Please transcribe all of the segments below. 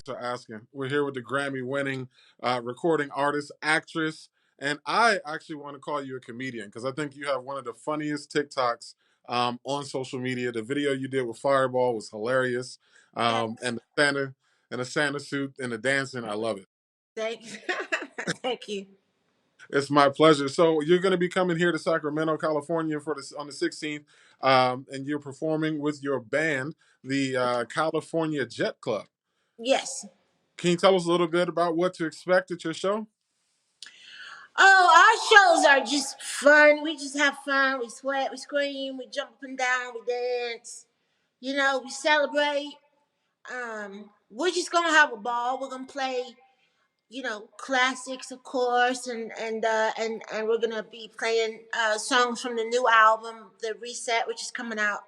for asking. We're here with the Grammy winning recording artist, actress, and I actually want to call you a comedian because I think you have one of the funniest TikToks on social media. The video you did with Fireball was hilarious. And the Santa suit and the dancing, I love it. Thank you. Thank you. It's my pleasure. So you're going to be coming here to Sacramento, California for this on the 16th, and you're performing with your band, the California Jet Club. Yes. Can you tell us a little bit about what to expect at your show? Oh, our shows are just fun. We just have fun. We sweat, we scream, we jump up and down, we dance. We celebrate. We're just gonna have a ball. We're gonna play, classics, of course, and we're gonna be playing songs from the new album, The Reset, which is coming out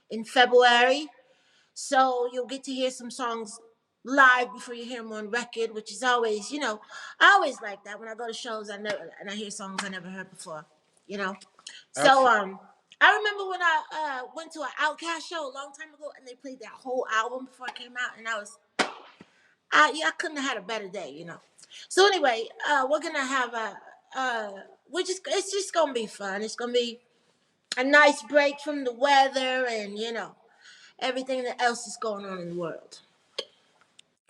in February. So you'll get to hear some songs live before you hear them on record, which is always, I always like that. When I go to shows, I hear songs I never heard before. You know. So Absolutely. I remember when I went to an Outkast show a long time ago, and they played that whole album before it came out, and I couldn't have had a better day. So anyway, we're gonna have it's just gonna be fun. It's gonna be a nice break from the weather and everything that else is going on in the world.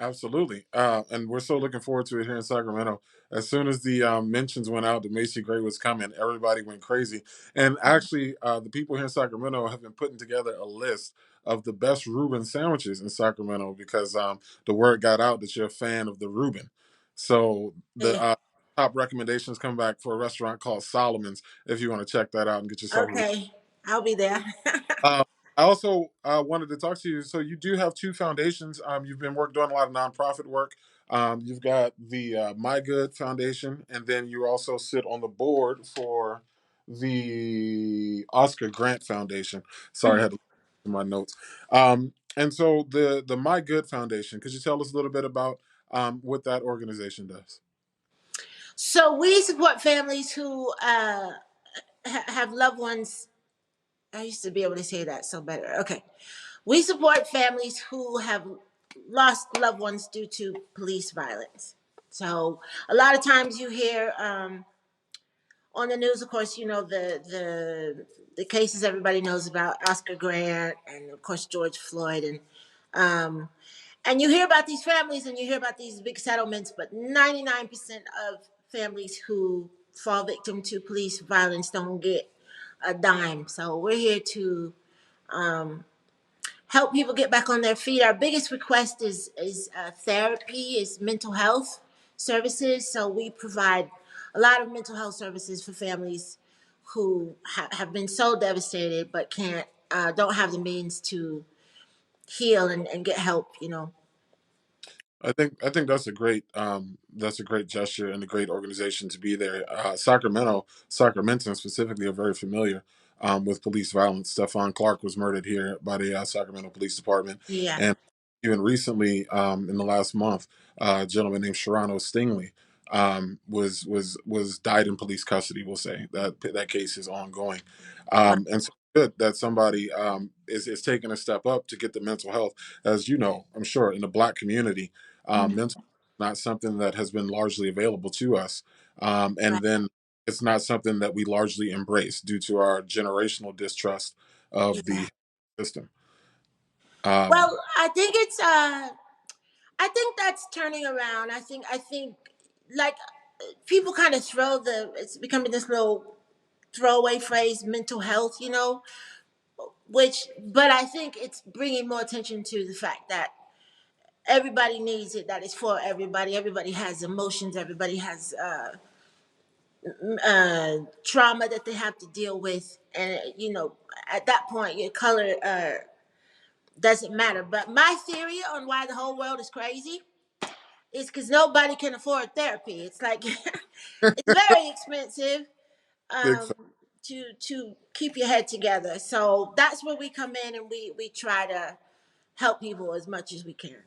Absolutely. And we're so looking forward to it here in Sacramento. As soon as the mentions went out that Macy Gray was coming, everybody went crazy. And actually, the people here in Sacramento have been putting together a list of the best Reuben sandwiches in Sacramento because the word got out that you're a fan of the Reuben. So the Yeah. top recommendations come back for a restaurant called Solomon's if you want to check that out and get yourself a. Okay, I'll be there. Uh, I also wanted to talk to you. So you do have two foundations. You've been doing a lot of nonprofit work. You've got the My Good Foundation, and then you also sit on the board for the Oscar Grant Foundation. Sorry, I had to look at my notes. And so the My Good Foundation. Could you tell us a little bit about what that organization does? So we support families who have loved ones. I used to be able to say that so better. Okay. We support families who have lost loved ones due to police violence. So a lot of times you hear on the news, of course, the cases everybody knows about, Oscar Grant and of course George Floyd, and you hear about these families and you hear about these big settlements, but 99% of families who fall victim to police violence don't get a dime. So we're here to help people get back on their feet. Our biggest request is therapy, is mental health services. So we provide a lot of mental health services for families who have been so devastated but don't have the means to heal and get help. I think that's a great gesture and a great organization to be there. Sacramento specifically are very familiar with police violence. Stephon Clark was murdered here by the Sacramento Police Department, Yeah. and even recently, in the last month, a gentleman named Sharano Stingley was died in police custody. We'll say that case is ongoing, and so good that somebody is taking a step up to get the mental health. As you know, I'm sure in the Black community, mental not something that has been largely available to us, Right. and then it's not something that we largely embrace due to our generational distrust of Yeah. the system. Um, Well, I think that's turning around. I think like people kind of it's becoming this little throwaway phrase, mental health, but I think it's bringing more attention to the fact that everybody needs it, that it's for everybody. Everybody has emotions, everybody has trauma that they have to deal with. And, at that point, your color doesn't matter. But my theory on why the whole world is crazy is because nobody can afford therapy. It's like, it's very expensive big um, to keep your head together. So that's where we come in and we try to help people as much as we can.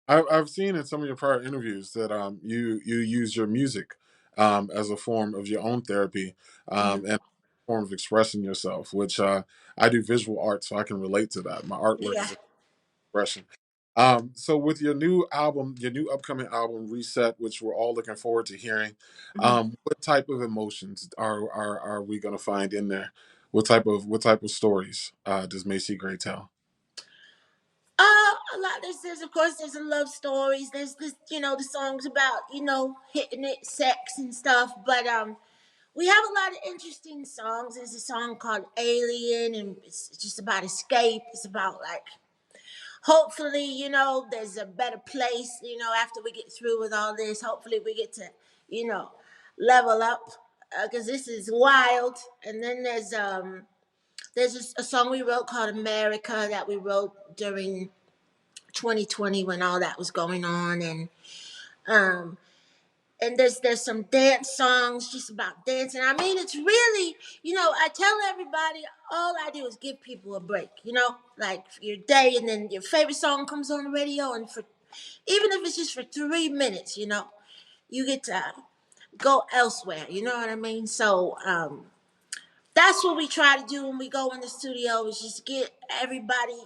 I've seen in some of your prior interviews that you use your music as a form of your own therapy Mhm. and a form of expressing yourself, which I do visual art, so I can relate to that. My artwork Yeah. is expression. So with your new album, your new upcoming album, Reset, which we're all looking forward to hearing, Mhm. what type of emotions are we gonna find in there? What type of stories does Macy Gray tell? A lot. There's of course there's some love stories. There's this, the songs about hitting it, sex and stuff. But we have a lot of interesting songs. There's a song called Alien, and it's just about escape. It's about like hopefully, there's a better place. After we get through with all this, hopefully we get to, you know, level up because this is wild. And then there's a song we wrote called America that we wrote during 2020 when all that was going on, um and there's some dance songs just about dancing. I mean, it's really, I tell everybody all I do is give people a break, like your day, and then your favorite song comes on the radio, and for even if it's just for 3 minutes, you get to go elsewhere, you know what I mean? So that's what we try to do when we go in the studio, is just get everybody,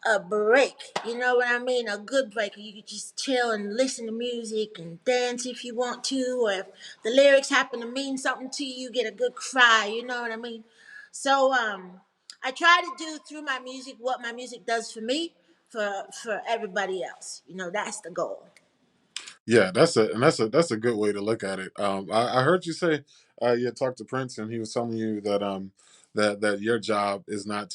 a break. You know what I mean? A good break. You could just chill and listen to music and dance if you want to, or if the lyrics happen to mean something to you, you get a good cry. You know what I mean? So I try to do through my music what my music does for me, for everybody else. That's the goal. Yeah, that's a good way to look at it. I heard you say you had talked to Prince, and he was telling you that that your job is not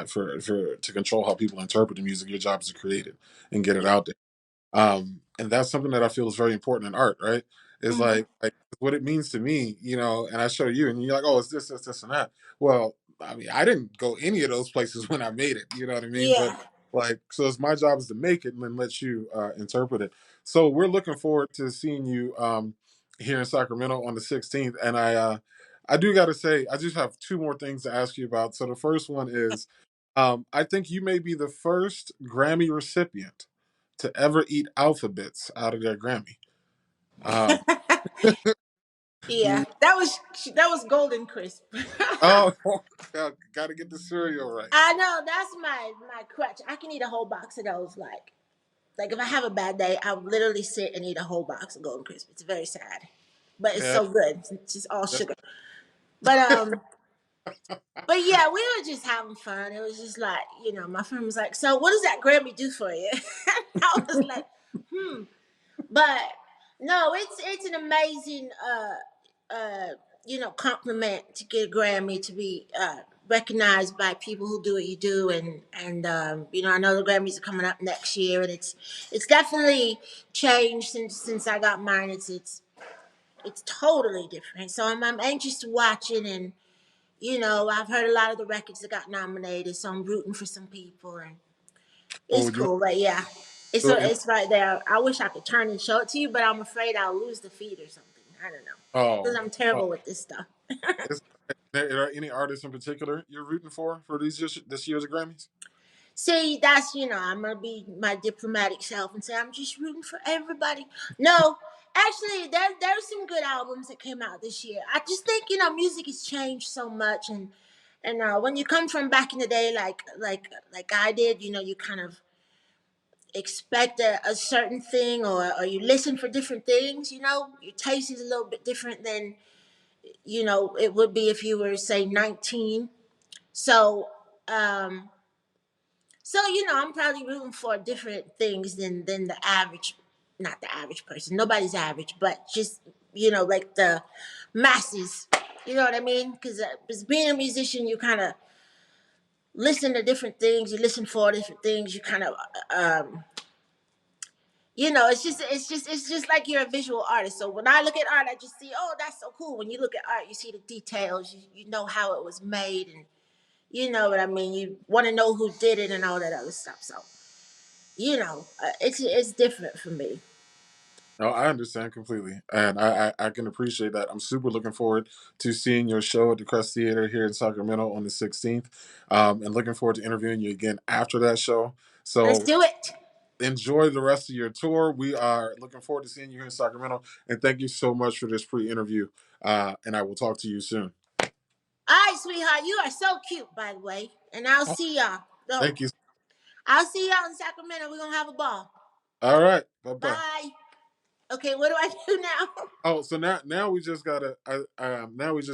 for to control how people interpret the music. Your job is to create it and get it Yeah. out there. And that's something that I feel is very important in art, right? Is Hmm. like what it means to me, and I show you, and you're like, oh, it's this, and that. Well, I mean, I didn't go any of those places when I made it, you know what I mean? But Yeah. like, so it's my job is to make it and then let you interpret it. So we're looking forward to seeing you here in Sacramento on the 16th, and I do got to say, I just have two more things to ask you about. So the first one is, I think you may be the first Grammy recipient to ever eat alphabets out of their Grammy. Um, Yeah. the That was Golden Crisp. oh, got to get the cereal right. I know that's my crutch. I can eat a whole box of those. Like if I have a bad day, I would literally sit and eat a whole box of Golden Crisp. It's very sad, but it's Yeah, so good. It's just all that's, sugar. But but yeah, we were just having fun. It was just like, my friend was like, "So what does that Grammy do for you?" I was like, "Hmm." But no, it's an amazing compliment to get a Grammy, to be recognized by people who do what you do, and I know the Grammys are coming up next year, and it's definitely changed since I got mine. It's totally different. So I'm anxious to watch it, and I've heard a lot of the records that got nominated, so I'm rooting for some people, and oh, it's cool. But yeah, it's so in, it's right there. I wish I could turn and show it to you, but I'm afraid I'll lose the feed or something. I don't know, because oh, I'm oh, terrible with this stuff. is there any artists in particular you're rooting for this year's Grammys? See, that's I'm gonna be my diplomatic self and say I'm just rooting for everybody. No, actually, there's some good albums that came out this year. I just think music has changed so much, and when you come from back in the day, like I did, you kind of expect a certain thing, or you listen for different things. Your taste is a little bit different than it would be if you were, say, 19. So. Um, I'm probably rooting for different things than the average, not the average person. Nobody's average, but just like the masses. You know what I mean? Because as being a musician, you kind of listen to different things. You listen for different things. You kind of, it's just like you're a visual artist. So when I look at art, I just see, oh, that's so cool. When you look at art, you see the details. You know how it was made, and you know what I mean. You want to know who did it and all that other stuff. So it's different for me. No, I understand completely, and I can appreciate that. I'm super looking forward to seeing your show at the Crest Theater here in Sacramento on the 16th, and looking forward to interviewing you again after that show. Let's So do it. enjoy the rest of your tour. We are looking forward to seeing you here in Sacramento, and thank you so much for this pre-interview. And I will talk to you soon. All right, sweetheart, you are so cute, by the way, and I'll Oh, see y'all. No, thank you. I'll see y'all in Sacramento. We're gonna have a ball. All right. Bye bye. Bye. Okay, what do I do now? Oh, so now we just gotta now we just